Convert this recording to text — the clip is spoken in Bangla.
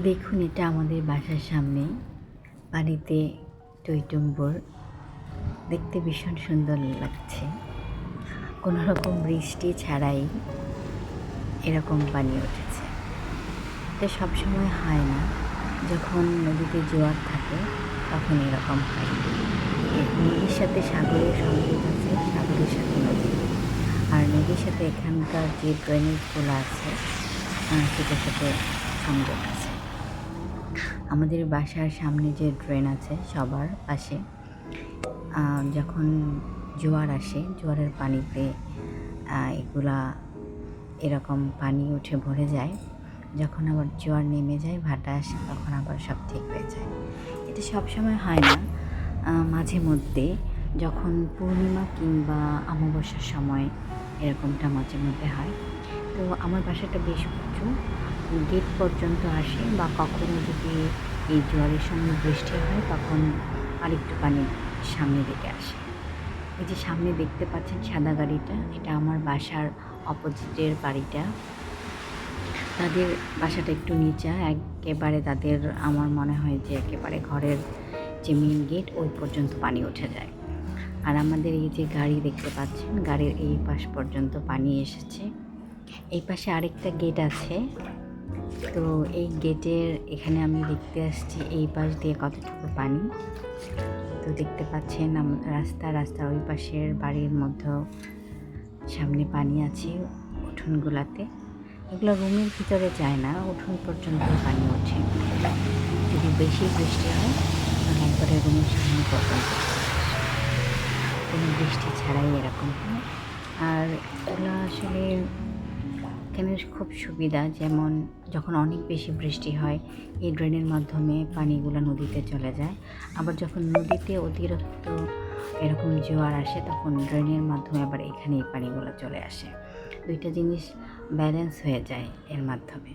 দেখুন, এটা আমাদের বাসার সামনে পানিতে টইটুম্বর। দেখতে ভীষণ সুন্দর লাগছে। কোনো রকম বৃষ্টি ছাড়াই এরকম পানি উঠেছে। এটা সবসময় হয় না। যখন নদীতে জোয়ার থাকে তখন এরকম হয়। নদীর সাথে সাগরের সংযোগ আছে, সাগরের সাথে নদী। আর নদীর সাথে এখানকার যে ড্রেনেজগুলো আছে সেটার সাথে সংযোগ আছে। আমাদের বাসার সামনে যে ড্রেন আছে সবার পাশে, যখন জোয়ার আসে, জোয়ারের পানিতে এগুলা এরকম পানি উঠে ভরে যায়। যখন আবার জোয়ার নেমে যায়, ভাটা আসে, তখন আবার সব ঠিক হয়ে যায়। এটা সবসময় হয় না, মাঝে মধ্যে যখন পূর্ণিমা কিংবা অমাবস্যার সময় এরকমটা মাঝে মধ্যে হয়। তো আমার বাসাটা বেশ উঁচু, গেট পর্যন্ত আসে, বা কখনো যদি এই জোয়ারের সময় বৃষ্টি হয় তখন আরেকটু পানি সামনে দিকে আসে। এই যে সামনে দেখতে পাচ্ছেন সাদা গাড়িটা, এটা আমার বাসার অপোজিটের বাড়িটা। তাদের বাসাটা একটু নিচা, একেবারে তাদের আমার মনে হয় যে একেবারে ঘরের যে মেন গেট ওই পর্যন্ত পানি উঠে যায়। আর আমাদের এই যে গাড়ি দেখতে পাচ্ছেন, গাড়ির এই পাশ পর্যন্ত পানি এসেছে। এই পাশে আরেকটা গেট আছে। তো এই গেটের এখানে আমি দেখতে আসছি এই পাশ দিয়ে কতটুকু পানি। তো দেখতে পাচ্ছেন রাস্তার ওই পাশের বাড়ির মধ্যেও সামনে পানি আছে উঠোনগুলাতে। এগুলো রুমের ভিতরে যায় না, উঠোন পর্যন্ত পানি ওঠে। যদি বেশি বৃষ্টি হয় তাহলে একবারে রুমের সামনে পর্যন্ত কোনো বৃষ্টি ছাড়াই এরকম হয়। আর এগুলো আসলে এখানে খুব সুবিধা, যেমন যখন অনেক বেশি বৃষ্টি হয় এই ড্রেনের মাধ্যমে পানিগুলো নদীতে চলে যায়। আবার যখন নদীতে অতিরিক্ত এরকম জোয়ার আসে তখন ড্রেনের মাধ্যমে আবার এখানে এই পানিগুলো চলে আসে। দুইটা জিনিস ব্যালেন্স হয়ে যায় এর মাধ্যমে।